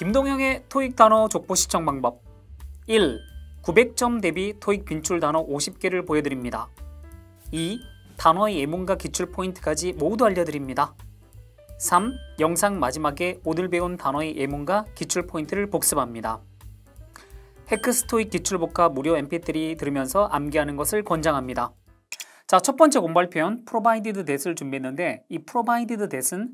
김동영의 토익 단어 족보 시청 방법 1. 900점 대비 토익 빈출 단어 50개를 보여드립니다. 2. 단어의 예문과 기출 포인트까지 모두 알려드립니다. 3. 영상 마지막에 오늘 배운 단어의 예문과 기출 포인트를 복습합니다. 해크스토익 기출복합 무료 mp3 들으면서 암기하는 것을 권장합니다. 자, 첫 번째 공부할 표현 provided that을 준비했는데 이 provided that은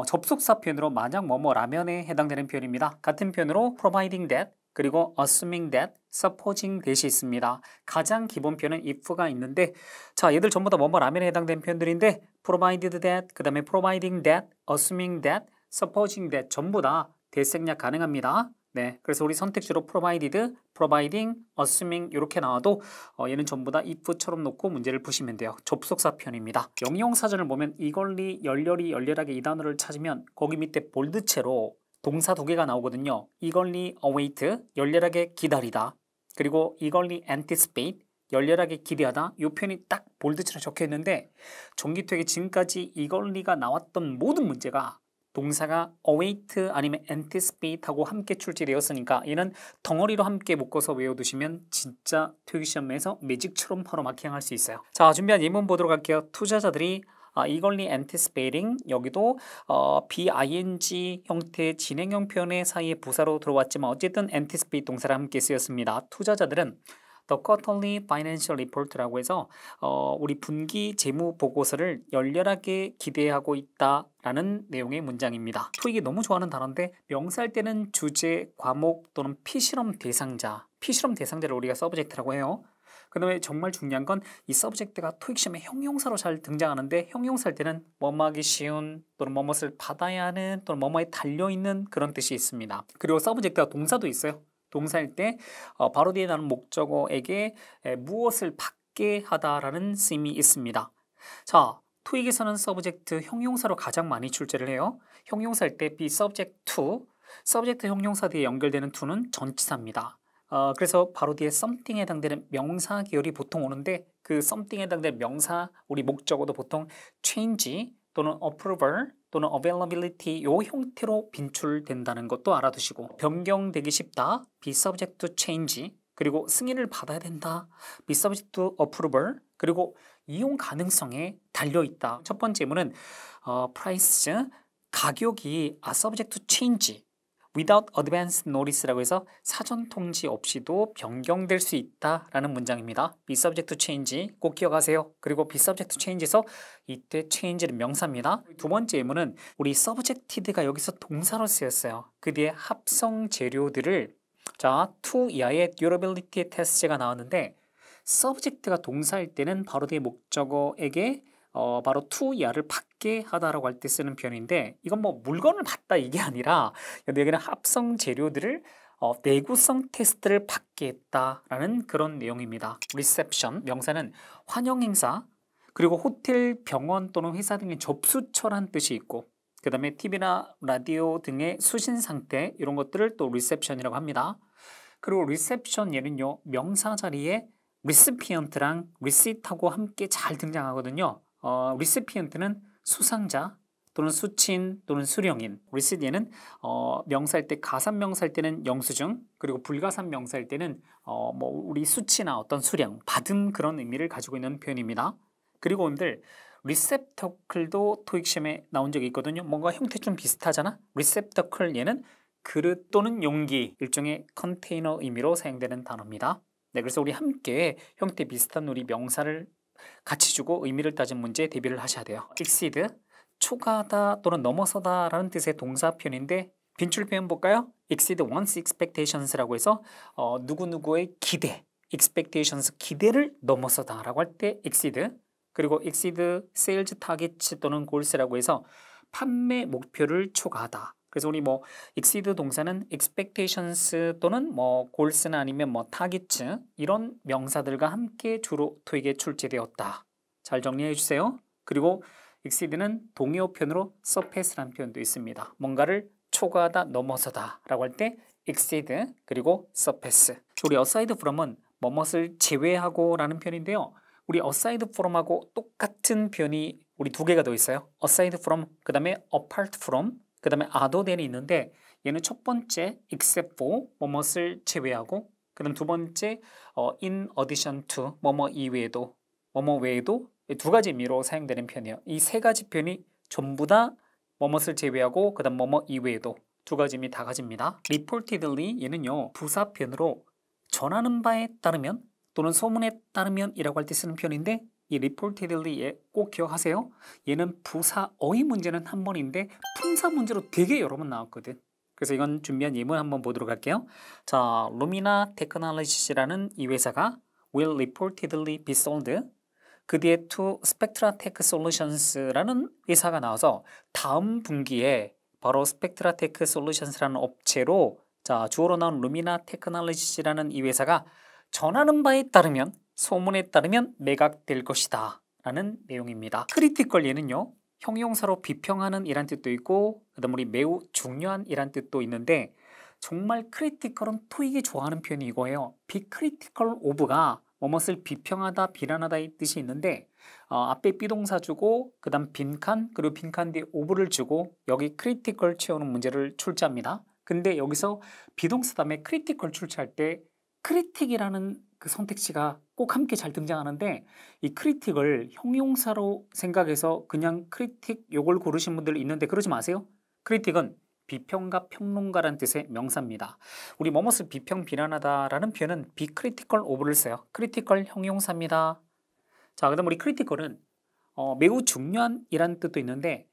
접속사 표현으로 만약 뭐뭐라면에 해당되는 표현입니다. 같은 표현으로 providing that 그리고 assuming that, supposing that이 있습니다. 가장 기본 표현은 if가 있는데 자, 얘들 전부 다 뭐뭐라면에 해당되는 표현들인데 provided that, 그 다음에 providing that, assuming that, supposing that 전부 다 that 생략 가능합니다. 네, 그래서 우리 선택지로 provided, providing, assuming 이렇게 나와도 얘는 전부 다 if처럼 놓고 문제를 푸시면 돼요. 접속사 표현입니다. 영영사전을 보면 이걸리, 열렬히, 열렬하게 이 단어를 찾으면 거기 밑에 볼드체로 동사 두 개가 나오거든요. eagerly await, 열렬하게 기다리다. 그리고 eagerly anticipate, 열렬하게 기대하다. 이 표현이 딱 볼드체로 적혀 있는데 정기토익에 지금까지 eagerly가 나왔던 모든 문제가 동사가 await 아니면 anticipate 하고 함께 출제되었으니까 얘는 덩어리로 함께 묶어서 외워두시면 진짜 토익시험에서 매직처럼 바로 마킹할 수 있어요. 자, 준비한 예문 보도록 할게요. 투자자들이 eagerly anticipating 여기도 BING 형태의 진행형 표현의 사이에 부사로 들어왔지만 어쨌든 anticipate 동사랑 함께 쓰였습니다. 투자자들은 The Quarterly Financial Report라고 해서 우리 분기 재무 보고서를 열렬하게 기대하고 있다라는 내용의 문장입니다. 토익이 너무 좋아하는 단어인데 명사할 때는 주제, 과목 또는 피실험 대상자, 피실험 대상자를 우리가 서브젝트라고 해요. 그 다음에 정말 중요한 건 이 서브젝트가 토익 시험에 형용사로 잘 등장하는데 형용사할 때는 뭐뭐하기 쉬운 또는 뭐뭇을 받아야 하는 또는 뭐뭐에 달려있는 그런 뜻이 있습니다. 그리고 서브젝트가 동사도 있어요. 동사일 때 바로 뒤에 나오는 목적어에게 무엇을 받게 하다라는 쓰임이 있습니다. 자, 토익에서는 서브젝트 형용사로 가장 많이 출제를 해요. 형용사일 때 be subject to, 서브젝트 형용사 뒤에 연결되는 to는 전치사입니다. 그래서 바로 뒤에 something에 해당되는 명사 계열이 보통 오는데 그 something에 해당되는 명사 우리 목적어도 보통 change 또는 approval 또는 availability 요 형태로 빈출된다는 것도 알아두시고 변경되기 쉽다 be subject to change 그리고 승인을 받아야 된다 be subject to approval 그리고 이용 가능성에 달려있다. 첫 번째 예문은 price 가격이 are subject to change without advance notice라고 해서 사전 통지 없이도 변경될 수 있다라는 문장입니다. be subject to change 꼭 기억하세요. 그리고 be subject to change에서 이때 change는 명사입니다. 두 번째 예문은 우리 subjected가 여기서 동사로 쓰였어요. 그 뒤에 합성 재료들을 자, to 이하의 durability test가 나왔는데 subject가 동사일 때는 바로 뒤에 목적어에게 바로 to 이하를 받게 하다라고 할 때 쓰는 표현인데 이건 뭐 물건을 받다 이게 아니라 여기는 합성 재료들을 내구성 테스트를 받게 했다라는 그런 내용입니다. reception 명사는 환영 행사 그리고 호텔, 병원 또는 회사 등의 접수처란 뜻이 있고 그 다음에 TV나 라디오 등의 수신 상태 이런 것들을 또 reception이라고 합니다. 그리고 reception 얘는요 명사 자리에 recipient랑 receipt하고 함께 잘 등장하거든요. recipient는 수상자 또는 수친 또는 수령인 receipt 얘는 명사일 때 가산 명사일 때는 영수증 그리고 불가산 명사일 때는 뭐 우리 수치나 어떤 수령 받음 그런 의미를 가지고 있는 표현입니다. 그리고 오늘 receptacle도 토익 시험에 나온 적이 있거든요. 뭔가 형태 좀 비슷하잖아. receptacle 얘는 그릇 또는 용기 일종의 컨테이너 의미로 사용되는 단어입니다. 네, 그래서 우리 함께 형태 비슷한 우리 명사를 같이 주고 의미를 따진 문제 대비를 하셔야 돼요. exceed, 초과하다 또는 넘어서다 라는 뜻의 동사 표현인데 빈출 표현 볼까요? exceed one's expectations라고 해서 누구누구의 기대, expectations 기대를 넘어서다 라고 할 때 exceed 그리고 exceed sales targets 또는 goals라고 해서 판매 목표를 초과하다. 그래서 우리 뭐 exceed 동사는 expectations 또는 뭐 goals나 아니면 뭐 targets 이런 명사들과 함께 주로 토익에 출제되었다. 잘 정리해 주세요. 그리고 exceed는 동의어 표현으로 surpass라는 표현도 있습니다. 뭔가를 초과하다, 넘어서다 라고 할 때 exceed 그리고 surpass. 우리 aside from은 뭐뭇을 제외하고 라는 표현인데요. 우리 aside from하고 똑같은 표현이 우리 두 개가 더 있어요. aside from 그 다음에 apart from 그 다음에 other than이 있는데 얘는 첫 번째 except for 뭐뭇을 제외하고, 그다음 두 번째 in addition to 뭐뭐 이외에도, 뭐뭐 외에도, 두 가지 의미로 사용되는 표현이에요. 이 세 가지 표현이 전부 다 뭐뭇을 제외하고 그다음 뭐뭐 이외에도 두 가지 의미 다 가집니다. reportedly 얘는요 부사 표현으로 전하는 바에 따르면 또는 소문에 따르면 이라고 할 때 쓰는 표현인데, 이 reportedly에 꼭 기억하세요. 얘는 부사 어휘 문제는 한 번인데 품사 문제로 되게 여러 번 나왔거든. 그래서 이건 준비한 예문 한번 보도록 할게요. 자, 루미나 테크놀로지스라는 이 회사가 will reportedly be sold. 그 뒤에 to 스펙트라 테크 솔루션스라는 회사가 나와서 다음 분기에 바로 스펙트라 테크 솔루션스라는 업체로, 자, 주어로 나온 루미나 테크놀로지스라는 이 회사가 전하는 바에 따르면, 소문에 따르면 매각될 것이다 라는 내용입니다. 크리티컬 얘는요 형용사로 비평하는 이란 뜻도 있고, 그다음 우리 매우 중요한 이란 뜻도 있는데, 정말 크리티컬은 토익이 좋아하는 표현이 이거예요. be critical of가 뭐뭇을 비평하다, 비난하다 이 뜻이 있는데, 앞에 비동사 주고 그다음 빈칸, 그리고 빈칸 뒤에 of를 주고 여기 critical 채우는 문제를 출제합니다. 근데 여기서 비동사 다음에 critical 출제할 때 크리틱이라는 그 선택지가 꼭 함께 잘 등장하는데, 이 크리틱을 형용사로 생각해서 그냥 크리틱 요걸 고르신 분들 있는데 그러지 마세요. 크리틱은 비평가, 평론가라는 뜻의 명사입니다. 우리 뭐뭇을 비평, 비난하다라는 표현은 be critical of를 써요. 크리티컬 형용사입니다. 자, 그다음 우리 크리티컬은 매우 중요한 이라는 뜻도 있는데,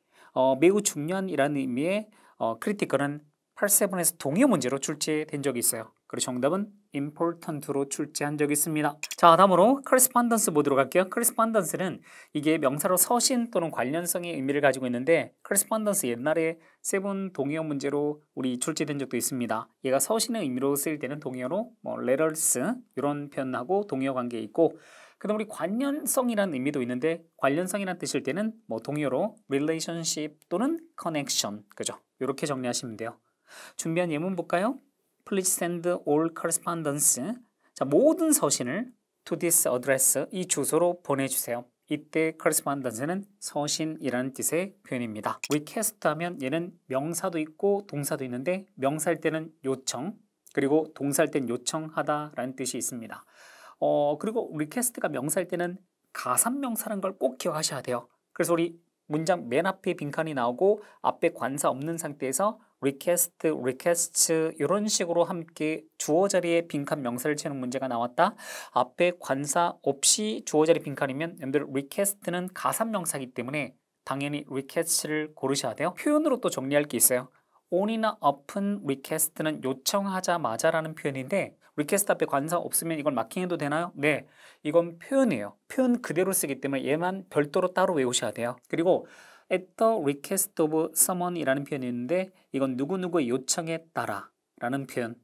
매우 중요한 이라는 의미의 크리티컬은 8세븐에서 동의어 문제로 출제된 적이 있어요. 그리고 정답은 important로 출제한 적이 있습니다. 자, 다음으로 correspondence 보도록 할게요. correspondence는 이게 명사로 서신 또는 관련성의 의미를 가지고 있는데, correspondence 옛날에 세븐 동의어 문제로 우리 출제된 적도 있습니다. 얘가 서신의 의미로 쓰일 때는 동의어로 뭐 letters 이런 표현하고 동의어 관계에 있고, 그다음 우리 관련성이라는 의미도 있는데, 관련성이라는 뜻일 때는 뭐 동의어로 relationship 또는 connection, 그죠? 이렇게 정리하시면 돼요. 준비한 예문 볼까요? Please send all correspondence. 자, 모든 서신을 to this address, 이 주소로 보내주세요. 이때 correspondence는 서신이라는 뜻의 표현입니다. request 하면 얘는 명사도 있고 동사도 있는데, 명사일 때는 요청, 그리고 동사일 때는 요청하다라는 뜻이 있습니다. 그리고 request가 명사일 때는 가산명사라는 걸 꼭 기억하셔야 돼요. 그래서 우리 문장 맨 앞에 빈칸이 나오고 앞에 관사 없는 상태에서 request, requests 이런 식으로 함께 주어 자리에 빈칸 명사를 채우는 문제가 나왔다. 앞에 관사 없이 주어 자리 빈칸이면 여러분들 request는 가산명사이기 때문에 당연히 request를 고르셔야 돼요. 표현으로 또 정리할 게 있어요. on이나 up은 request는 요청하자마자라는 표현인데, request 앞에 관사 없으면 이걸 마킹해도 되나요? 네, 이건 표현이에요. 표현 그대로 쓰기 때문에 얘만 별도로 따로 외우셔야 돼요. 그리고 at the request of someone이라는 표현이 있는데, 이건 누구누구의 요청에 따라 라는 표현.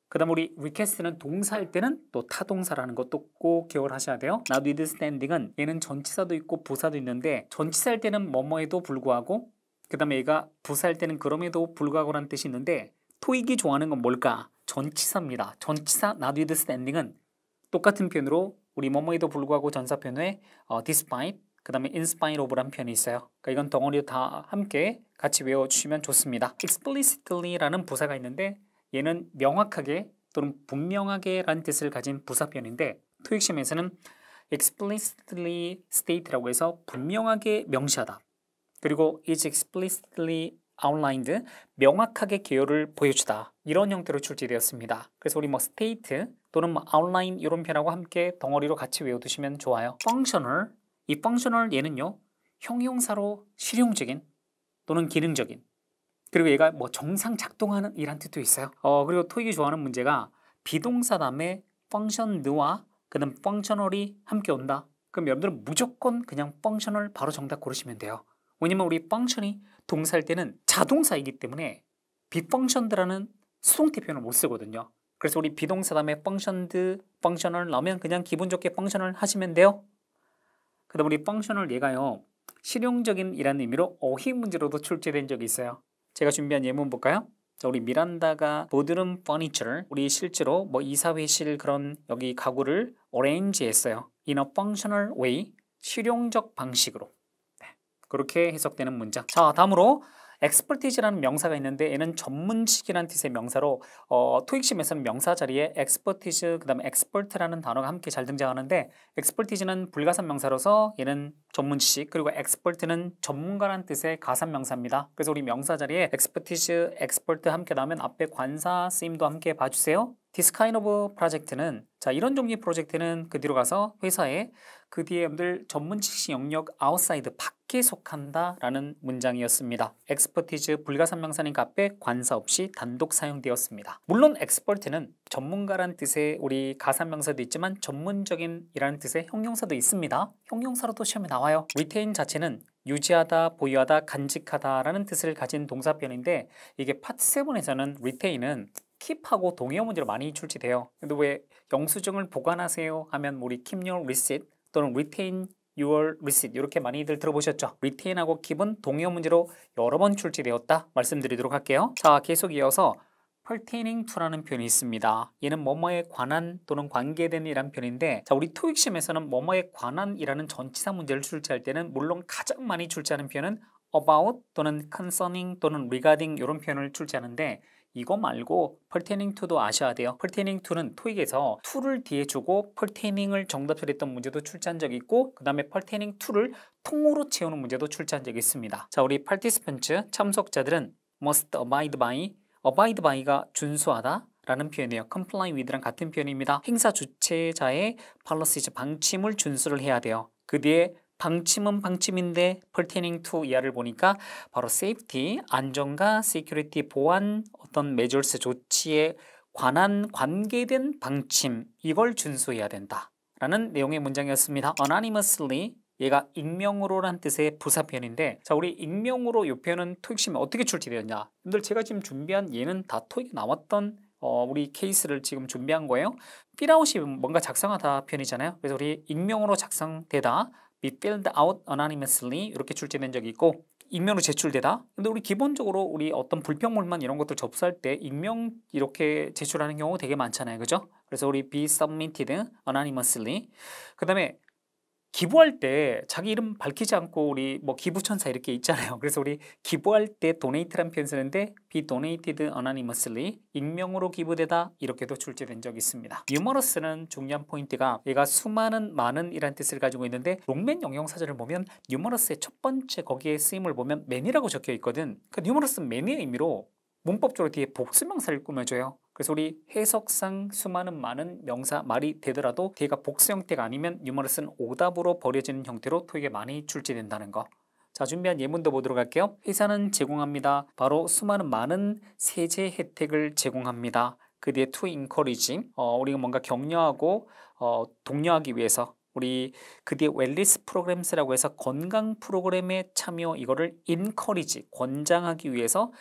그 다음 우리 request는 동사일 때는 또 타동사라는 것도 꼭 기억을 하셔야 돼요. notwithstanding은 얘는 전치사도 있고 부사도 있는데, 전치사일 때는 뭐뭐에도 불구하고, 그 다음에 얘가 부사일 때는 그럼에도 불구하고라는 뜻이 있는데, 토익이 좋아하는 건 뭘까? 전치사입니다. 전치사 notwithstanding은 똑같은 표현으로 우리 뭐뭐에도 불구하고 전사 표현에 despite, 그 다음에 in spite of라는 표현이 있어요. 그러니까 이건 덩어리 다 함께 같이 외워주시면 좋습니다. explicitly라는 부사가 있는데, 얘는 명확하게 또는 분명하게 라는 뜻을 가진 부사 표현인데, 토익 시험에서는 explicitly state라고 해서 분명하게 명시하다, 그리고 is explicitly outlined, 명확하게 개요를 보여주다, 이런 형태로 출제되었습니다. 그래서 우리 뭐 state 또는 뭐 outline 이런 표현하고 함께 덩어리로 같이 외워두시면 좋아요. functional, 이 functional 얘는요 형용사로 실용적인 또는 기능적인, 그리고 얘가 뭐 정상 작동하는 이란 뜻도 있어요. 그리고 토익이 좋아하는 문제가 비동사 다음에 functioned와 그다음 functional이 함께 온다. 그럼 여러분들은 무조건 그냥 functional 바로 정답 고르시면 돼요. 왜냐면 우리 function이 동사일 때는 자동사이기 때문에 비functioned라는 수동태 표현을 못 쓰거든요. 그래서 우리 비동사 다음에 functioned, functional 나오면 그냥 기분 좋게 functional 하시면 돼요. 그 다음 우리 functional 얘가요 실용적인 이라는 의미로 어휘 문제로도 출제된 적이 있어요. 제가 준비한 예문 볼까요? 자, 우리 미란다가 보드룸 퍼니처를, 우리 실제로 뭐 이사회실 그런 여기 가구를 arrange 했어요. in a functional way, 실용적 방식으로. 네, 그렇게 해석되는 문장. 자, 다음으로 expertise라는 명사가 있는데 얘는 전문직이라는 뜻의 명사로 토익 시험에서는 명사 자리에 expertise 그다음에 expert라는 단어가 함께 잘 등장하는데 expertise는 불가산 명사로서 얘는 전문직 그리고 expert는 전문가라는 뜻의 가산 명사입니다. 그래서 우리 명사 자리에 expertise, expert 함께 나오면 앞에 관사 쓰임도 함께 봐주세요. This kind of project는 자 이런 종류의 프로젝트는 그 뒤로 가서 회사에 그 뒤에 여러분들 전문직시 영역 outside 밖에 속한다 라는 문장이었습니다. expertise 불가산 명사니까 앞에 관사 없이 단독 사용되었습니다. 물론 expert는 전문가란 뜻의 우리 가산 명사도 있지만 전문적인 이라는 뜻의 형용사도 있습니다. 형용사로도 시험에 나와요. retain 자체는 유지하다, 보유하다, 간직하다 라는 뜻을 가진 동사편인데 이게 파트 7에서는 retain은 keep하고 동의어 문제로 많이 출제돼요. 근데 왜 영수증을 보관하세요 하면 우리 keep your receipt 또는 retain your receipt 이렇게 많이들 들어보셨죠? retain하고 keep은 동의어 문제로 여러 번 출제되었다 말씀드리도록 할게요. 자 계속 이어서 pertaining to라는 표현이 있습니다. 얘는 뭐뭐에 관한 또는 관계된 이란 표현인데 자 우리 토익 시험에서는 뭐뭐에 관한이라는 전치사 문제를 출제할 때는 물론 가장 많이 출제하는 표현은 about 또는 concerning 또는 regarding 이런 표현을 출제하는데 이거 말고 pertaining to도 아셔야 돼요. pertaining to는 토익에서 to를 뒤에 주고 pertaining을 정답 처리했던 문제도 출제한 적이 있고 그 다음에 pertaining to를 통으로 채우는 문제도 출제한 적이 있습니다. 자 우리 participants 참석자들은 must abide by가 준수하다 라는 표현이에요. comply with랑 같은 표현입니다. 행사 주최자의 policies 방침을 준수를 해야 돼요. 그 뒤에 방침은 방침인데 pertaining to 이하를 보니까 바로 safety, 안전과 security, 보안 어떤 measures, 조치에 관한 관계된 방침 이걸 준수해야 된다 라는 내용의 문장이었습니다. anonymously 얘가 익명으로란 뜻의 부사표현인데 자 우리 익명으로 이 표현은 토익 시험에 어떻게 출제되었냐 여러분들 제가 지금 준비한 얘는 다 토익에 나왔던 우리 케이스를 지금 준비한 거예요. 필아웃이 뭔가 작성하다 표현이잖아요. 그래서 우리 익명으로 작성되다 be filled out anonymously 이렇게 출제된 적이 있고 익명으로 제출되다. 근데 우리 기본적으로 우리 어떤 불평물만 이런 것들 접수할 때 익명 이렇게 제출하는 경우 되게 많잖아요. 그죠? 그래서 우리 be submitted anonymously 그 다음에 기부할 때 자기 이름 밝히지 않고 우리 뭐 기부천사 이렇게 있잖아요. 그래서 우리 기부할 때 donate라는 표현 쓰는데 be donated anonymously 익명으로 기부되다 이렇게도 출제된 적이 있습니다. numerous는 중요한 포인트가 얘가 수많은 많은 이란 뜻을 가지고 있는데 롱맨 영영사전을 보면 numerous의 첫 번째 거기에 쓰임을 보면 many라고 적혀 있거든. 그 numerous는 many의 의미로 문법적으로 뒤에 복수명사를 꾸며줘요. 그래서 우리 해석상 수많은 많은 명사 말이 되더라도 뒤가 복수 형태가 아니면 numerous는 오답으로 버려지는 형태로 토익에 많이 출제된다는 거. 자 준비한 예문도 보도록 할게요. 회사는 제공합니다. 바로 수많은 많은 세제 혜택을 제공합니다. 그 뒤에 to encourage 우리가 뭔가 격려하고 독려하기 위해서 우리 그 뒤에 웰리스 프로그램스라고 해서 건강 프로그램에 참여 이거를 encourage 권장하기 위해서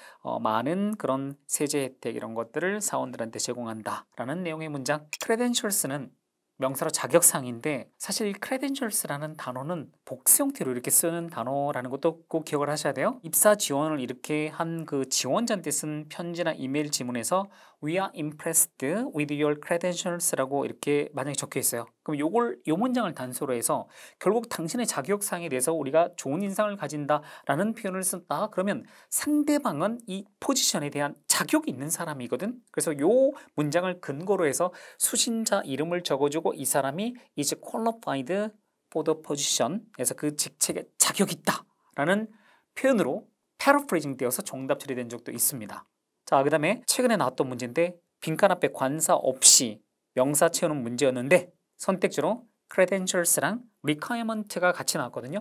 많은 그런 세제 혜택 이런 것들을 사원들한테 제공한다 라는 내용의 문장. credentials는 명사로 자격상인데 사실 credentials라는 단어는 복수 형태로 이렇게 쓰는 단어라는 것도 꼭 기억을 하셔야 돼요. 입사 지원을 이렇게 한 그 지원자한테 쓴 편지나 이메일 지문에서 We are impressed with your credentials라고 이렇게 만약에 적혀 있어요. 그럼 요 문장을 단서로 해서 결국 당신의 자격상에 대해서 우리가 좋은 인상을 가진다라는 표현을 쓴다. 그러면 상대방은 이 포지션에 대한 자격이 있는 사람이거든. 그래서 요 문장을 근거로 해서 수신자 이름을 적어주고 이 사람이 is qualified for the position 에서 그 직책에 자격이 있다 라는 표현으로 패러프레이징 되어서 정답 처리된 적도 있습니다. 자, 그 다음에 최근에 나왔던 문제인데 빈칸 앞에 관사 없이 명사 채우는 문제였는데 선택지로 credentials랑 requirement가 같이 나왔거든요.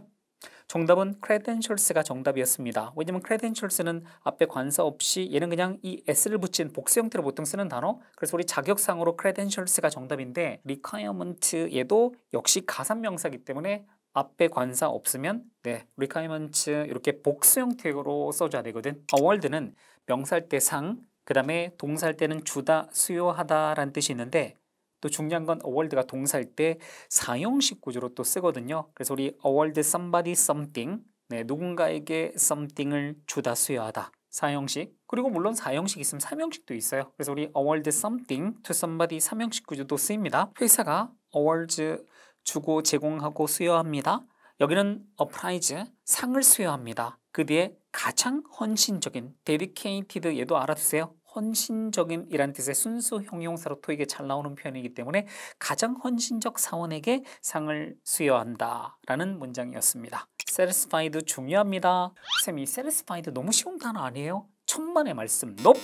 정답은 credentials가 정답이었습니다. 왜냐면 credentials는 앞에 관사 없이 얘는 그냥 이 s를 붙인 복수 형태로 보통 쓰는 단어. 그래서 우리 자격상으로 credentials가 정답인데 requirement 얘도 역시 가산명사이기 때문에 앞에 관사 없으면 네 requirement 이렇게 복수 형태로 써줘야 되거든. award는 명사할 때 상, 그 다음에 동사할 때는 주다, 수여하다 라는 뜻이 있는데 또 중요한 건 award가 동사일 때 사형식 구조로 또 쓰거든요. 그래서 우리 award somebody something 네, 누군가에게 something을 주다, 수여하다 사형식. 그리고 물론 사형식 있으면 삼형식도 있어요. 그래서 우리 award something to somebody 삼형식 구조도 쓰입니다. 회사가 awards 주고 제공하고 수여합니다. 여기는 a prize 상을 수여합니다. 그 뒤에 가장 헌신적인, dedicated 얘도 알아두세요. 헌신적인 이란 뜻의 순수 형용사로 토익에 잘 나오는 표현이기 때문에 가장 헌신적 사원에게 상을 수여한다 라는 문장이었습니다. satisfied 중요합니다. 쌤, 이 satisfied 너무 쉬운 단어 아니에요? 천만의 말씀. nope.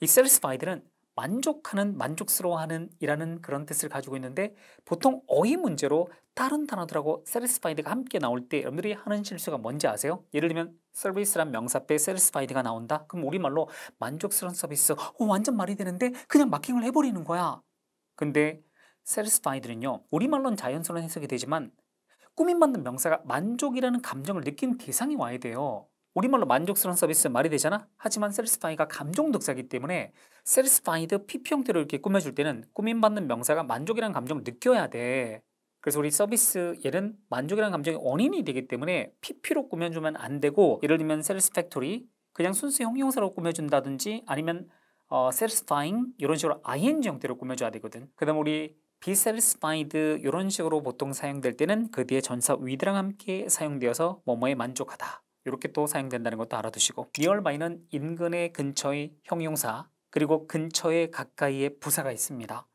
이 satisfied는 만족하는, 만족스러워하는 이라는 그런 뜻을 가지고 있는데 보통 어휘 문제로 다른 단어들하고 satisfied가 함께 나올 때 여러분들이 하는 실수가 뭔지 아세요? 예를 들면 service란 명사 앞에 satisfied가 나온다? 그럼 우리말로 만족스러운 서비스, 완전 말이 되는데 그냥 마킹을 해버리는 거야. 근데 satisfied는요, 우리말로는 자연스러운 해석이 되지만 꾸밈받는 명사가 만족이라는 감정을 느끼는 대상이 와야 돼요. 우리말로 만족스러운 서비스 말이 되잖아? 하지만 satisfy가 감정 동사이기 때문에 satisfied PP 형태로 이렇게 꾸며줄 때는 꾸밈받는 명사가 만족이라는 감정을 느껴야 돼. 그래서 우리 서비스 얘는 만족이라는 감정이 원인이 되기 때문에 PP로 꾸며주면 안 되고, 예를 들면 satisfactory 그냥 순수 형용사로 꾸며준다든지 아니면 satisfying 이런 식으로 ing 형태로 꾸며줘야 되거든. 그 다음 우리 be satisfied 이런 식으로 보통 사용될 때는 그 뒤에 전사 with랑 함께 사용되어서 뭐뭐에 만족하다 이렇게 또 사용된다는 것도 알아두시고, nearby는 인근의, 근처의 형용사, 그리고 근처에, 가까이에 부사가 있습니다.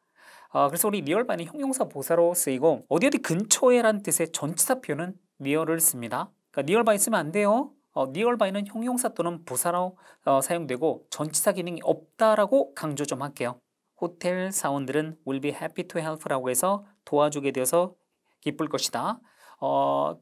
그래서 우리 nearby는 형용사 보사로 쓰이고 어디 어디 근처에란 뜻의 전치사 표현은 near를 씁니다. 그러니까 nearby 쓰면 안 돼요. nearby는 형용사 또는 부사로 사용되고 전치사 기능이 없다라고 강조 좀 할게요. 호텔 사원들은 will be happy to help라고 해서 도와주게 되어서 기쁠 것이다.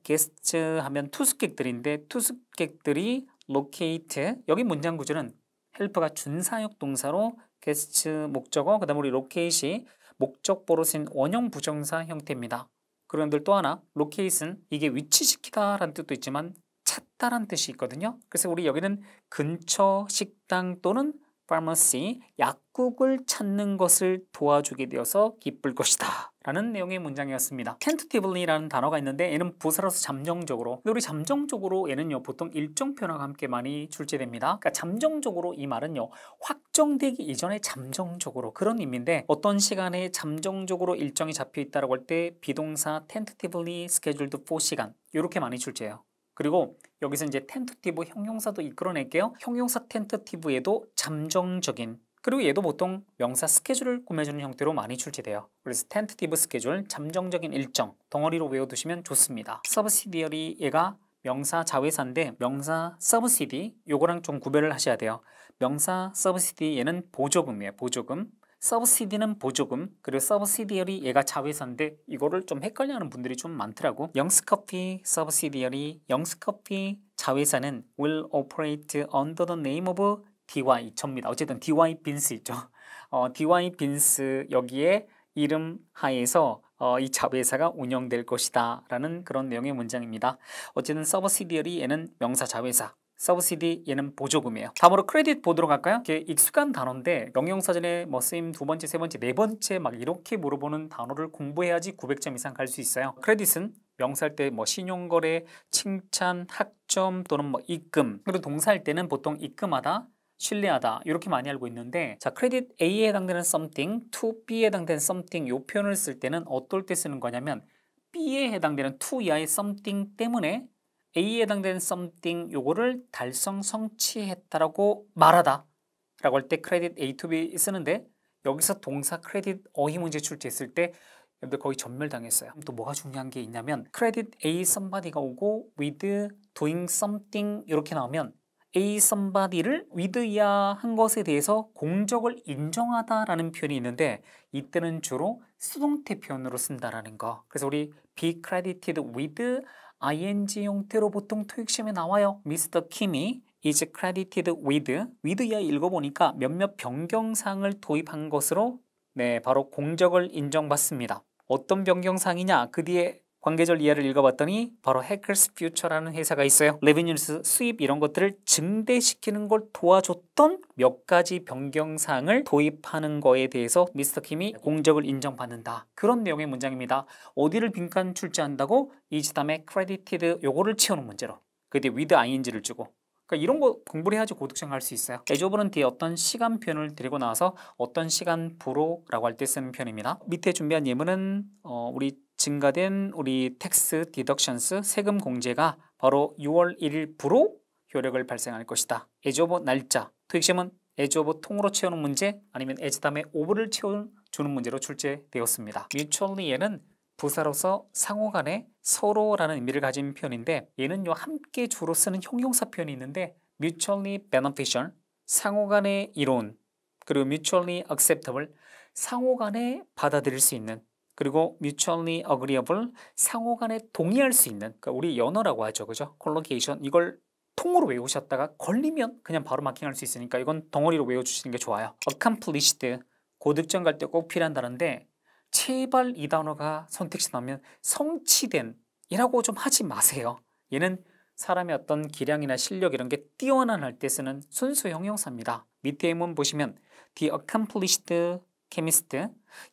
게스트 하면 투숙객들인데 투숙객들이 locate, 여기 문장 구조는 help가 준사역 동사로 게스트 목적어, 그 다음 우리 locate이 목적보로 쓴 원형 부정사 형태입니다. 그런데 또 하나 locate는 이게 위치시키다 라는 뜻도 있지만 찾다라는 뜻이 있거든요. 그래서 우리 여기는 근처 식당 또는 pharmacy, 약국을 찾는 것을 도와주게 되어서 기쁠 것이다 라는 내용의 문장이었습니다. tentatively라는 단어가 있는데 얘는 부사로서 잠정적으로, 근데 우리 잠정적으로 얘는요 보통 일정 표현과 함께 많이 출제됩니다. 그러니까 잠정적으로 이 말은요 확정되기 이전에 잠정적으로 그런 의미인데, 어떤 시간에 잠정적으로 일정이 잡혀 있다고 할 때 비동사 tentatively scheduled for 시간 이렇게 많이 출제해요. 그리고 여기서 이제 tentative 형용사도 이끌어낼게요. 형용사 tentative에도 잠정적인, 그리고 얘도 보통 명사 스케줄을 꾸며주는 형태로 많이 출제돼요. 그래서 tentative schedule, 잠정적인 일정, 덩어리로 외워두시면 좋습니다. subsidiary 얘가 명사 자회사인데 명사 subsidy 요거랑 좀 구별을 하셔야 돼요. 명사 subsidy 얘는 보조금이에요. 보조금. 서브시디는 보조금, 그리고 subsidiary 얘가 자회사인데 이거를 좀 헷갈려하는 분들이 좀 많더라고. 영스커피 subsidiary, 영스커피 자회사는 will operate under the name of DY 접니다. 어쨌든 DY 빈스 있죠. DY 빈스 여기에 이름 하에서 이 자회사가 운영될 것이다 라는 그런 내용의 문장입니다. 어쨌든 subsidiary 얘는 명사 자회사, 서브시디 얘는 보조금이에요. 다음으로 크레딧 보도록 할까요? 이게 익숙한 단어인데 영영사전에 뭐 쓰임 두 번째, 세 번째, 네 번째 막 이렇게 물어보는 단어를 공부해야지 900점 이상 갈 수 있어요. 크레딧은 명사할 때 뭐 신용거래, 칭찬, 학점 또는 뭐 입금, 그리고 동사할 때는 보통 입금하다, 신뢰하다 이렇게 많이 알고 있는데, 자 크레딧 A에 해당되는 something, to B에 해당되는 something 이 표현을 쓸 때는 어떨 때 쓰는 거냐면 B에 해당되는 to 이하의 something 때문에 A에 해당되는 something 요거를 달성 성취했다라고 말하다 라고 할 때 크레딧 A to B 쓰는데, 여기서 동사 크레딧 어휘 문제 출제했을 때 여러분들 거의 전멸당했어요. 또 뭐가 중요한 게 있냐면 크레딧 A somebody가 오고 with doing something 이렇게 나오면 A somebody를 with야 한 것에 대해서 공적을 인정하다라는 표현이 있는데 이때는 주로 수동태 표현으로 쓴다라는 거. 그래서 우리 be credited with ing 형태로 보통 토익시험에 나와요. Mr. Kim이 is credited with야 읽어보니까 몇몇 변경사항을 도입한 것으로 바로 공적을 인정받습니다. 어떤 변경사항이냐, 그 뒤에 관계절 이하를 읽어봤더니 바로 Hackers Future라는 회사가 있어요. 레비뉴스 수입 이런 것들을 증대시키는 걸 도와줬던 몇 가지 변경사항을 도입하는 거에 대해서 미스터 킴이 공적을 인정받는다. 그런 내용의 문장입니다. 어디를 빈칸 출제한다고? is 다음에 credited 요거를 채우는 문제로. 그 뒤에 with ing를 주고. 그러니까 이런 거 공부를 해야지 고득점 갈 수 있어요. 에조브는 뒤에 어떤 시간 표현을 드리고 나서 어떤 시간부로라고 할 때 쓰는 표현입니다. 밑에 준비한 예문은 우리 증가된 우리 텍스 디덕션스 세금 공제가 바로 6월 1일부로 효력을 발생할 것이다. as of 날짜. 토익 시험은 as of 통으로 채우는 문제 아니면 as 다음에 of를 채워주는 문제로 출제되었습니다. mutually에는 부사로서 상호간에 서로라는 의미를 가진 표현인데 얘는요 함께 주로 쓰는 형용사 표현이 있는데 mutually beneficial, 상호간에 이로운, 그리고 mutually acceptable, 상호간에 받아들일 수 있는, 그리고 mutually agreeable, 상호간에 동의할 수 있는, 그러니까 우리 연어라고 하죠, 그죠? collocation 이걸 통으로 외우셨다가 걸리면 그냥 바로 마킹할 수 있으니까 이건 덩어리로 외워주시는 게 좋아요. accomplished, 고득점 갈 때 꼭 필요한 단어인데 제발 이 단어가 선택지 나오면 성취된 이라고 좀 하지 마세요. 얘는 사람의 어떤 기량이나 실력 이런 게 뛰어난 할 때 쓰는 순수 형용사입니다. 밑에 문 보시면 the accomplished chemist,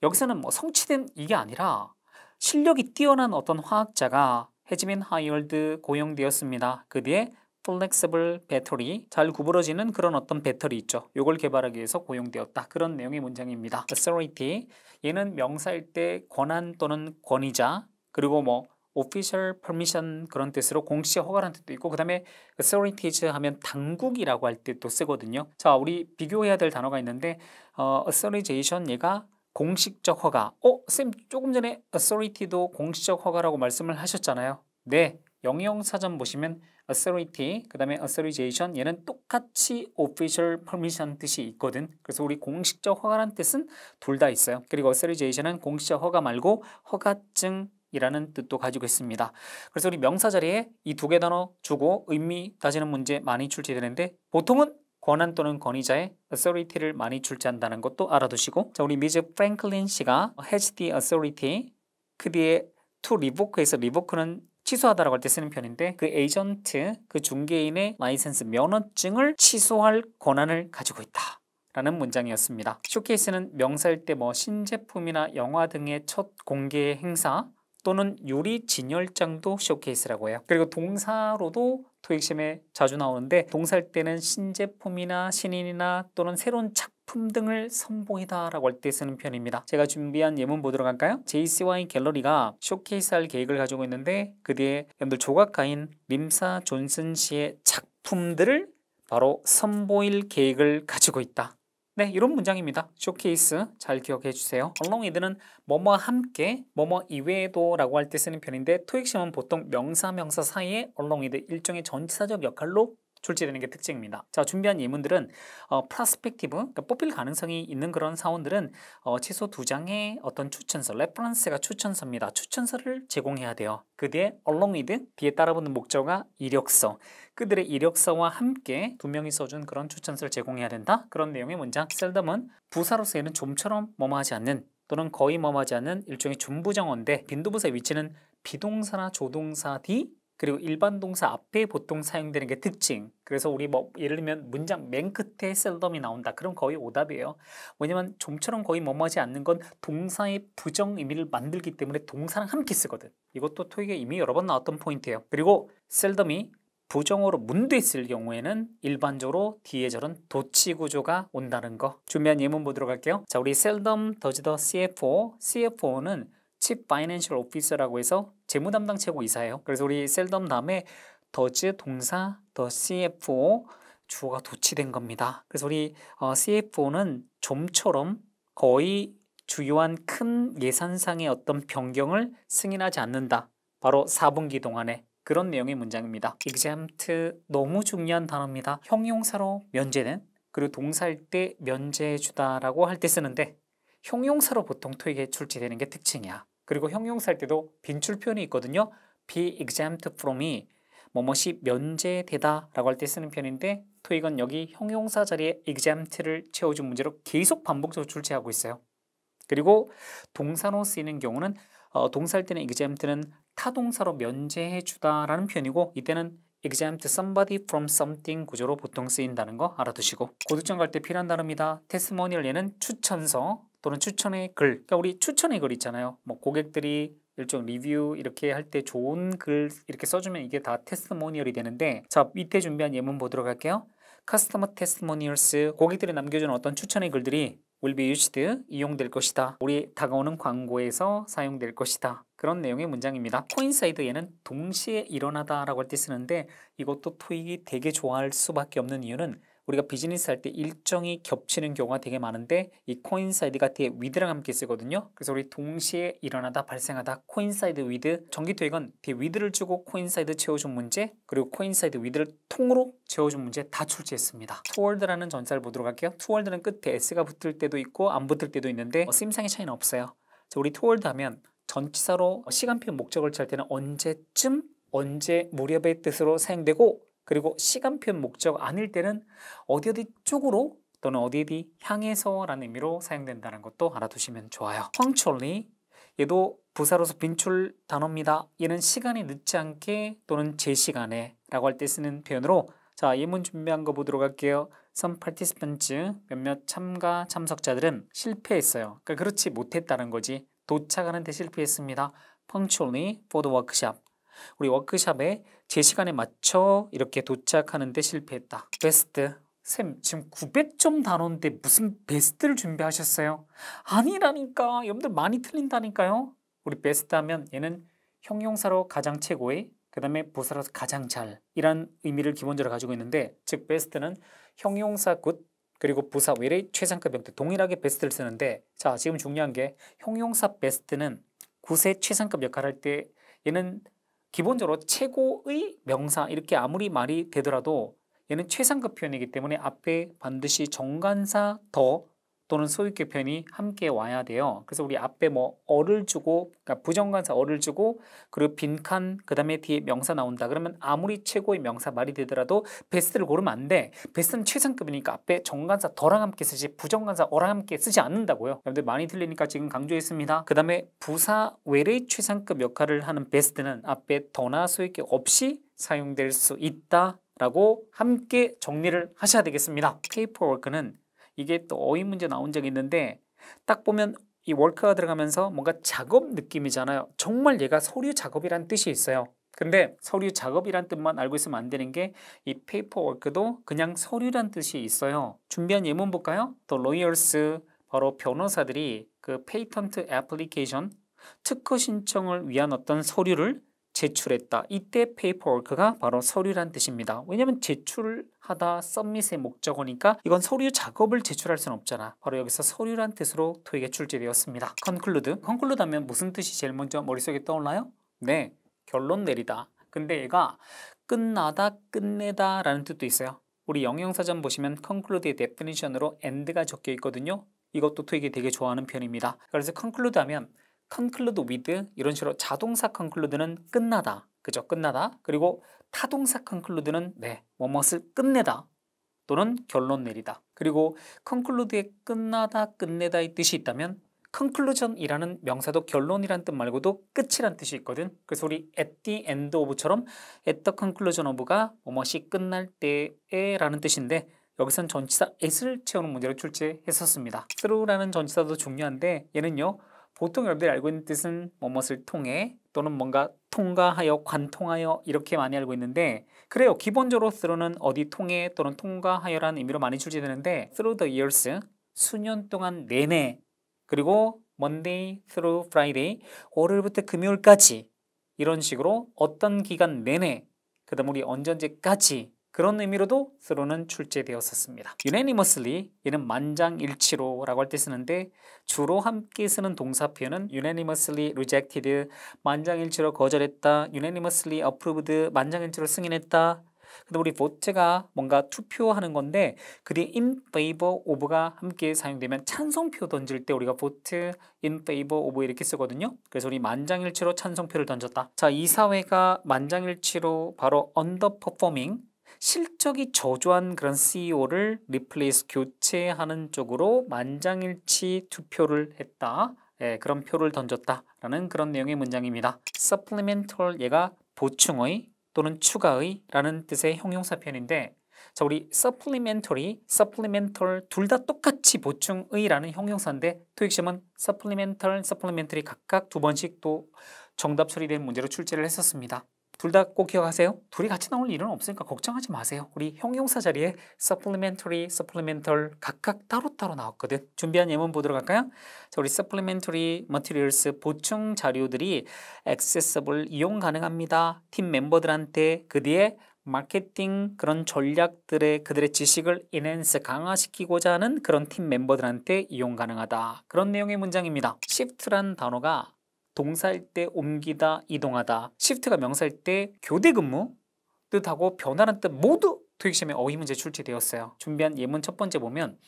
여기서는 뭐 성취된 이게 아니라 실력이 뛰어난 어떤 화학자가 has been hired, 고용되었습니다. 그 뒤에 flexible battery, 잘 구부러지는 그런 어떤 배터리 있죠. 이걸 개발하기 위해서 고용되었다. 그런 내용의 문장입니다. authority, 얘는 명사일 때 권한 또는 권위자, 그리고 뭐 official permission 그런 뜻으로 공식 허가라는 뜻도 있고, 그 다음에 authorities 하면 당국이라고 할 때 또 쓰거든요. 자, 우리 비교해야 될 단어가 있는데 authorization, 얘가 공식적 허가. 쌤 조금 전에 authority도 공식적 허가라고 말씀을 하셨잖아요. 네, 영영사전 보시면 authority, 그 다음에 authorization, 얘는 똑같이 official permission 뜻이 있거든. 그래서 우리 공식적 허가라는 뜻은 둘 다 있어요. 그리고 authorization은 공식적 허가 말고 허가증 이라는 뜻도 가지고 있습니다. 그래서 우리 명사 자리에 이 두 개 단어 주고 의미 따지는 문제 많이 출제되는데 보통은 권한 또는 권위자의 authority를 많이 출제한다는 것도 알아두시고, 자, 우리 미즈 프랭클린 씨가 has the authority, 그 뒤에 to revoke에서 revoke는 취소하다라고 할 때 쓰는 편인데 그 에이전트, 그 중개인의 라이센스 면허증을 취소할 권한을 가지고 있다 라는 문장이었습니다. 쇼케이스는 명사일 때 뭐 신제품이나 영화 등의 첫 공개 행사 또는 유리 진열장도 쇼케이스라고 해요. 그리고 동사로도 토익 시험에 자주 나오는데 동사일 때는 신제품이나 신인이나 또는 새로운 작품 등을 선보이다 라고 할 때 쓰는 편입니다. 제가 준비한 예문 보도록 할까요? JCY 갤러리가 쇼케이스할 계획을 가지고 있는데 그 뒤에 여러분들 조각가인 림사 존슨 씨의 작품들을 바로 선보일 계획을 가지고 있다. 네, 이런 문장입니다. 쇼케이스 잘 기억해 주세요. along with는 뭐뭐와 함께, 뭐뭐 이외에도 라고 할 때 쓰는 편인데 토익 시험은 보통 명사 사이에 along with 일종의 전치사적 역할로 출제되는 게 특징입니다. 자, 준비한 예문들은 프로스펙티브, 그러니까 뽑힐 가능성이 있는 그런 사원들은 최소 2장의 어떤 추천서, 레퍼런스가 추천서입니다. 추천서를 제공해야 돼요. 그 뒤에 along with, 뒤에 따라붙는 목적어가 이력서, 그들의 이력서와 함께 2명이 써준 그런 추천서를 제공해야 된다. 그런 내용의 문장. 셀덤은 부사로서는 좀처럼 뭐뭐하지 않는 또는 거의 뭐뭐하지 않는 일종의 준부정어인데 빈도부사의 위치는 비동사나 조동사 뒤 그리고 일반 동사 앞에 보통 사용되는 게 특징. 그래서 우리 뭐 예를 들면 문장 맨 끝에 셀덤이 나온다. 그럼 거의 오답이에요. 왜냐면 좀처럼 거의 뭐뭐하지 않는 건 동사의 부정 의미를 만들기 때문에 동사랑 함께 쓰거든. 이것도 토익에 이미 여러 번 나왔던 포인트예요. 그리고 셀덤이 부정어로 문도에 쓸 경우에는 일반적으로 뒤에 저런 도치 구조가 온다는 거. 준비한 예문 보도록 할게요. 자, 우리 seldom does the CFO, CFO는 Chief Financial Officer라고 해서 재무담당 최고이사예요. 그래서 우리 seldom 다음에 does 동사, the CFO 주어가 도치된 겁니다. 그래서 우리 CFO는 좀처럼 거의 주요한 큰 예산상의 어떤 변경을 승인하지 않는다. 바로 4분기 동안에. 그런 내용의 문장입니다. exempt 너무 중요한 단어입니다. 형용사로 면제는, 그리고 동사일 때 면제해주다라고 할 때 쓰는데 형용사로 보통 토익에 출제되는 게 특징이야. 그리고 형용사일 때도 빈출 표현이 있거든요. be exempt from이 뭐뭐이 면제되다 라고 할 때 쓰는 편인데 토익은 여기 형용사 자리에 exempt를 채워준 문제로 계속 반복적으로 출제하고 있어요. 그리고 동사로 쓰이는 경우는 동사일 때는 exempt는 타동사로 면제해주다라는 표현이고 이때는 exempt somebody from something 구조로 보통 쓰인다는 거 알아두시고, 고득점 갈 때 필요한 단어입니다. 테스모니얼, 얘는 추천서 또는 추천의 글. 그러니까 우리 추천의 글 있잖아요. 뭐 고객들이 일종 리뷰 이렇게 할 때 좋은 글 이렇게 써주면 이게 다 테스모니얼이 되는데, 자, 밑에 준비한 예문 보도록 할게요. 커스터머 테스모니얼스, 고객들이 남겨주는 어떤 추천의 글들이 will be used, 이용될 것이다. 우리 다가오는 광고에서 사용될 것이다. 그런 내용의 문장입니다. coincide 얘는 동시에 일어나다 라고 할 때 쓰는데 이것도 토익이 되게 좋아할 수밖에 없는 이유는 우리가 비즈니스 할 때 일정이 겹치는 경우가 되게 많은데 이 coincide가 뒤에 with랑 함께 쓰거든요. 그래서 우리 동시에 일어나다 발생하다 coincide with, 정기 토익은 뒤에 with를 주고 coincide 채워준 문제 그리고 coincide with를 통으로 채워준 문제 다 출제했습니다. toward라는 전사를 보도록 할게요. toward는 끝에 s가 붙을 때도 있고 안 붙을 때도 있는데 쓰임상의 차이는 없어요. 자, 우리 toward 하면 전치사로 시간표 목적을 찰 때는 언제쯤, 언제 무렵의 뜻으로 사용되고 그리고 시간표 목적 아닐 때는 어디 쪽으로 또는 어디 향해서 라는 의미로 사용된다는 것도 알아두시면 좋아요. punctually 얘도 부사로서 빈출 단어입니다. 얘는 시간이 늦지 않게 또는 제 시간에 라고 할 때 쓰는 표현으로 자, 예문 준비한 거 보도록 할게요. Some participants, 몇몇 참석자들은 실패했어요. 그러니까 그렇지 못했다는 거지. 도착하는 데 실패했습니다. punctually for the workshop. 우리 워크숍에 제 시간에 맞춰 이렇게 도착하는 데 실패했다. 베스트. 쌤 지금 900점 단어인데 무슨 베스트를 준비하셨어요? 아니라니까. 여러분들 많이 틀린다니까요. 우리 베스트 하면 얘는 형용사로 가장 최고의, 그 다음에 부사로서 가장 잘 이란 의미를 기본적으로 가지고 있는데, 즉 베스트는 형용사 굿 그리고 부사 웰의 최상급 형태 동일하게 베스트를 쓰는데, 자 지금 중요한 게 형용사 베스트는 굿의 최상급 역할을 할 때 얘는 기본적으로 최고의 명사 이렇게 아무리 말이 되더라도 얘는 최상급 표현이기 때문에 앞에 반드시 정관사 더 또는 소유격 표현이 함께 와야 돼요. 그래서 우리 앞에 뭐 어를 주고, 그러니까 부정관사 어를 주고 그리고 빈칸 그 다음에 뒤에 명사 나온다 그러면 아무리 최고의 명사 말이 되더라도 베스트를 고르면 안 돼. 베스트는 최상급이니까 앞에 정관사 더랑 함께 쓰지 부정관사 어랑 함께 쓰지 않는다고요. 여러분들 많이 틀리니까 지금 강조했습니다. 그 다음에 부사 외의 최상급 역할을 하는 베스트는 앞에 더나 소유격 없이 사용될 수 있다 라고 함께 정리를 하셔야 되겠습니다. 페이퍼워크는 이게 또 어휘 문제 나온 적이 있는데 딱 보면 이 월크가 들어가면서 뭔가 작업 느낌이잖아요. 정말 얘가 서류 작업이란 뜻이 있어요. 근데 서류 작업이란 뜻만 알고 있으면 안 되는 게 이 페이퍼워크도 그냥 서류란 뜻이 있어요. 준비한 예문 볼까요? The lawyers, 바로 변호사들이 그 페이턴트 애플리케이션 특허 신청을 위한 어떤 서류를 제출했다. 이때 페이퍼워크가 바로 서류란 뜻입니다. 왜냐하면 제출하다 서밋의 목적어니까 이건 서류 작업을 제출할 수는 없잖아. 바로 여기서 서류란 뜻으로 토익에 출제되었습니다. conclude. conclude 하면 무슨 뜻이 제일 먼저 머릿속에 떠올라요? 네, 결론 내리다. 근데 얘가 끝나다, 끝내다 라는 뜻도 있어요. 우리 영영사전 보시면 conclude의 definition으로 end가 적혀 있거든요. 이것도 토익이 되게 좋아하는 편입니다. 그래서 conclude 하면 conclude with 이런 식으로 자동사 conclude는 끝나다, 그죠? 끝나다. 그리고 타동사 conclude는 네, 무엇을 끝내다 또는 결론 내리다. 그리고 conclude의 끝나다, 끝내다의 뜻이 있다면 conclusion이라는 명사도 결론이란 뜻 말고도 끝이란 뜻이 있거든. 그래서 우리 at the end of처럼 at the conclusion of가 무엇이 끝날 때에 라는 뜻인데 여기선 전치사 at을 채우는 문제로 출제했었습니다. through라는 전치사도 중요한데 얘는요 보통 여러분들이 알고 있는 뜻은 무엇을 통해 또는 뭔가 통과하여, 관통하여 이렇게 많이 알고 있는데 그래요. 기본적으로 through는 어디 통해 또는 통과하여라는 의미로 많이 출제되는데 through the years, 수년 동안 내내 그리고 Monday through Friday, 월요일부터 금요일까지 이런 식으로 어떤 기간 내내 그 다음 우리 언제까지 그런 의미로도 through는 출제되었었습니다. unanimously 얘는 만장일치로 라고 할 때 쓰는데 주로 함께 쓰는 동사 표현은 unanimously rejected, 만장일치로 거절했다, unanimously approved, 만장일치로 승인했다. 근데 우리 vote가 뭔가 투표하는 건데 그 뒤에 in favor of가 함께 사용되면 찬성표 던질 때 우리가 vote in favor of 이렇게 쓰거든요. 그래서 우리 만장일치로 찬성표를 던졌다. 자, 이 사회가 만장일치로 바로 underperforming, 실적이 저조한 그런 CEO를 replace, 교체하는 쪽으로 만장일치 투표를 했다. 예, 그런 표를 던졌다라는 그런 내용의 문장입니다. supplemental 얘가 보충의 또는 추가의 라는 뜻의 형용사 표현인데 자, 우리 supplementary, supplemental 둘 다 똑같이 보충의 라는 형용사인데 토익 시험은 supplemental, supplementary 각각 두 번씩 또 정답 처리된 문제로 출제를 했었습니다. 둘 다 꼭 기억하세요. 둘이 같이 나올 일은 없으니까 걱정하지 마세요. 우리 형용사 자리에 supplementary, supplemental 각각 따로따로 나왔거든. 준비한 예문 보도록 할까요? 자, 우리 supplementary materials 보충 자료들이 accessible 이용 가능합니다. 팀 멤버들한테 그 뒤에 마케팅 그런 전략들의 그들의 지식을 enhance 강화시키고자 하는 그런 팀 멤버들한테 이용 가능하다. 그런 내용의 문장입니다. shift란 단어가 동사일 때 옮기다, 이동하다, 시프트가 명사일 때 교대 근무 뜻하고 변화라는 뜻 모두 토익시험에 어휘 문제 출제되었어요. 준비한 예문 첫 번째 보면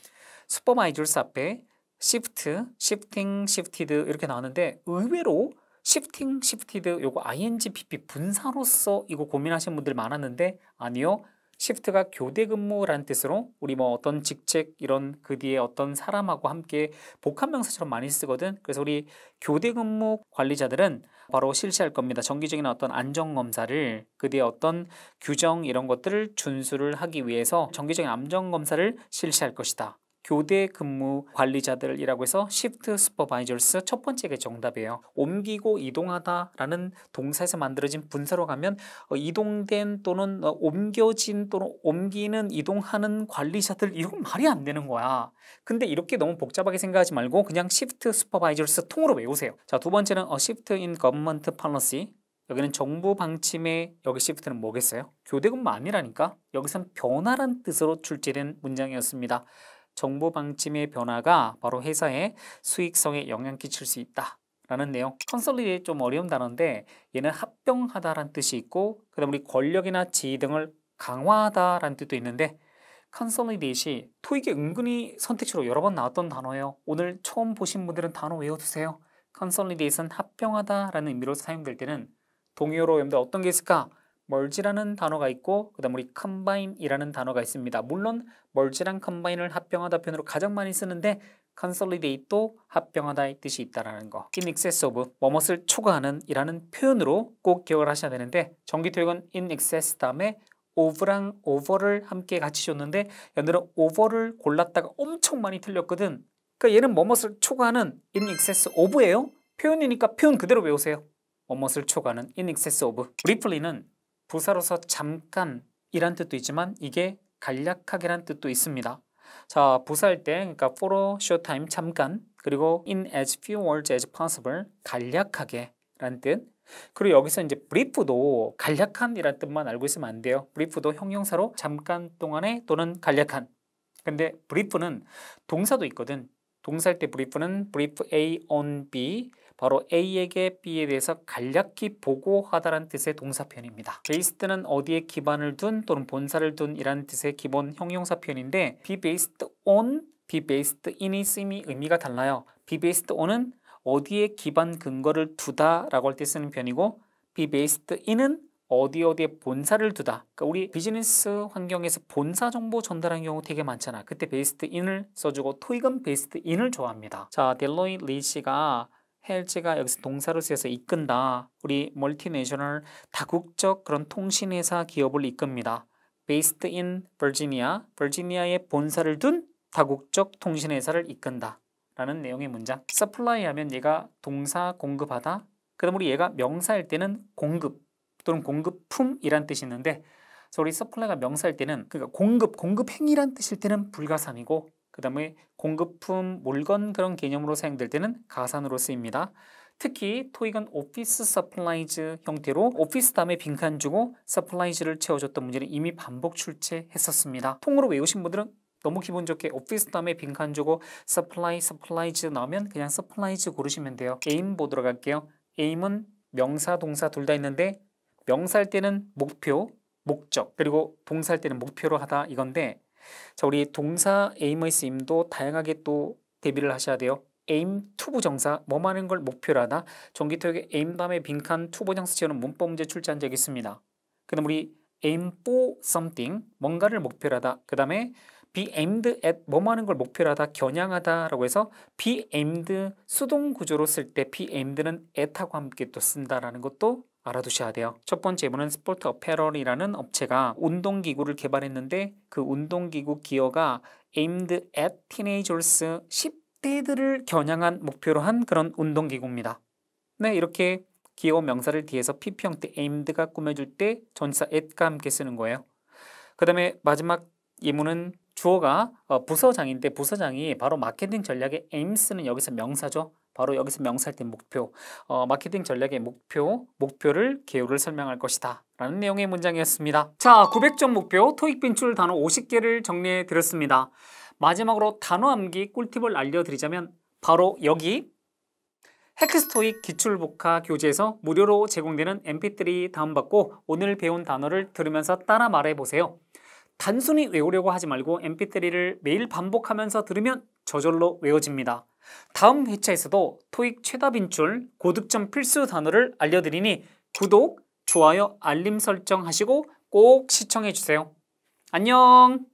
슈퍼바이저스 앞에 시프트, 시프팅, 시프티드 이렇게 나오는데 의외로 시프팅, 시프티드 요거 ing, pp 분사로서 이거 고민하시는 분들 많았는데 아니요. 시프트가 교대 근무라는 뜻으로 우리 뭐 어떤 직책 이런 그 뒤에 어떤 사람하고 함께 복합 명사처럼 많이 쓰거든. 그래서 우리 교대 근무 관리자들은 바로 실시할 겁니다. 정기적인 어떤 안전 검사를 그 뒤에 어떤 규정 이런 것들을 준수를 하기 위해서 정기적인 안전 검사를 실시할 것이다. 교대 근무 관리자들이라고 해서 shift supervisors 첫 번째가 정답이에요. 옮기고 이동하다 라는 동사에서 만들어진 분사로 가면 이동된 또는 옮겨진 또는 옮기는 이동하는 관리자들 이건 말이 안 되는 거야. 근데 이렇게 너무 복잡하게 생각하지 말고 그냥 shift supervisors 통으로 외우세요. 자, 두 번째는 shift in government policy. 여기는 정부 방침의 여기 시프트는 뭐겠어요? 교대 근무 아니라니까. 여기선 변화란 뜻으로 출제된 문장이었습니다. 정부 방침의 변화가 바로 회사의 수익성에 영향 끼칠 수 있다 라는 내용. 컨설리데이트 좀 어려운 단어인데 얘는 합병하다라는 뜻이 있고 그 다음 우리 권력이나 지위 등을 강화하다라는 뜻도 있는데 컨설리데이트이 토익에 은근히 선택지로 여러 번 나왔던 단어예요. 오늘 처음 보신 분들은 단어 외워두세요. 컨설리데이트는 합병하다라는 의미로 사용될 때는 동의어로 여러분들 어떤 게 있을까? merge라는 단어가 있고 그 다음 우리 combine이라는 단어가 있습니다. 물론 merge랑 combine을 합병하다 표현으로 가장 많이 쓰는데 consolidate도 합병하다의 뜻이 있다는 거. in excess of 뭐뭇을 초과하는 이라는 표현으로 꼭 기억을 하셔야 되는데 정기토익은 in excess 다음에 over랑 over를 함께 같이 줬는데 얘들은 over를 골랐다가 엄청 많이 틀렸거든. 그러니까 얘는 뭐뭇을 초과하는 in excess of예요. 표현이니까 표현 그대로 외우세요. 뭐뭇을 초과하는 in excess of. briefly는 부사로서 잠깐 이란 뜻도 있지만 이게 간략하게란 뜻도 있습니다. 자, 부사일 때 그러니까 for a short time 잠깐 그리고 in as few words as possible 간략하게 라는 뜻. 그리고 여기서 이제 brief도 간략한 이란 뜻만 알고 있으면 안 돼요. brief도 형용사로 잠깐 동안에 또는 간략한. 근데 brief는 동사도 있거든. 동사일 때 brief는 brief A on B 바로 A에게 B에 대해서 간략히 보고하다라는 뜻의 동사 표현입니다. based는 어디에 기반을 둔 또는 본사를 둔 이라는 뜻의 기본 형용사 표현인데 be based on, be based in이 쓰임이 의미가 달라요. be based on은 어디에 기반 근거를 두다 라고 할 때 쓰는 표현이고 be based in은 어디에 본사를 두다. 그러니까 우리 비즈니스 환경에서 본사 정보 전달하는 경우 되게 많잖아. 그때 based in을 써주고 토익은 based in을 좋아합니다. 자, 델로이 리 씨가 헬즈가 여기서 동사로 쓰여서 이끈다. 우리 멀티내셔널 다국적 그런 통신회사 기업을 이끕니다. based in Virginia, 버지니아에 본사를 둔 다국적 통신회사를 이끈다 라는 내용의 문장. supply 하면 얘가 동사 공급하다. 그 다음 우리 얘가 명사일 때는 공급 또는 공급품이란 뜻이 있는데 우리 supply가 명사일 때는 그러니까 공급 행위란 뜻일 때는 불가산이고 그 다음에 공급품, 물건 그런 개념으로 사용될 때는 가산으로 쓰입니다. 특히 토익은 오피스 서플라이즈 형태로 오피스 다음에 빈칸 주고 서플라이즈를 채워줬던 문제는 이미 반복 출제했었습니다. 통으로 외우신 분들은 너무 기분 좋게 오피스 다음에 빈칸 주고 서플라이즈 나오면 그냥 서플라이즈 고르시면 돼요. aim 보도록 할게요. aim은 명사, 동사 둘 다 있는데 명사일 때는 목표, 목적 그리고 동사일 때는 목표로 하다 이건데 자, 우리 동사 aim의 쓰임도 다양하게 또 대비를 하셔야 돼요. aim 투부정사 뭐뭐 하는 걸 목표로 하다. 정기토익에 aim 다음에 빈칸 투부정사 채우는 문법 문제 출제한 적이 있습니다. 그 다음 우리 aim for something 뭔가를 목표로 하다. 그 다음에 be aimed at 뭐뭐 하는 걸 목표로 하다 겨냥하다 라고 해서 be aimed 수동 구조로 쓸 때 be aimed는 at하고 함께 또 쓴다라는 것도 알아두셔야 돼요. 첫 번째 예문은 스포츠 어페럴이라는 업체가 운동기구를 개발했는데 그 운동기구 기어가 aimed at teenagers 10대들을 겨냥한 목표로 한 그런 운동기구입니다. 네, 이렇게 기호 명사를 뒤에서 PP 형태 aimed가 꾸며줄 때 전치사 at과 함께 쓰는 거예요. 그 다음에 마지막 예문은 주어가 부서장인데 부서장이 바로 마케팅 전략의 aims는 여기서 명사죠. 바로 여기서 명사할 때 목표, 마케팅 전략의 목표를 개요를 설명할 것이다 라는 내용의 문장이었습니다. 자, 900점 목표 토익 빈출 단어 50개를 정리해 드렸습니다. 마지막으로 단어 암기 꿀팁을 알려드리자면 바로 여기 헥스토익 기출복화 교재에서 무료로 제공되는 mp3 다운받고 오늘 배운 단어를 들으면서 따라 말해보세요. 단순히 외우려고 하지 말고 mp3를 매일 반복하면서 들으면 저절로 외워집니다. 다음 회차에서도 토익 최다 빈출 고득점 필수 단어를 알려드리니 구독, 좋아요, 알림 설정 하시고 꼭 시청해주세요. 안녕!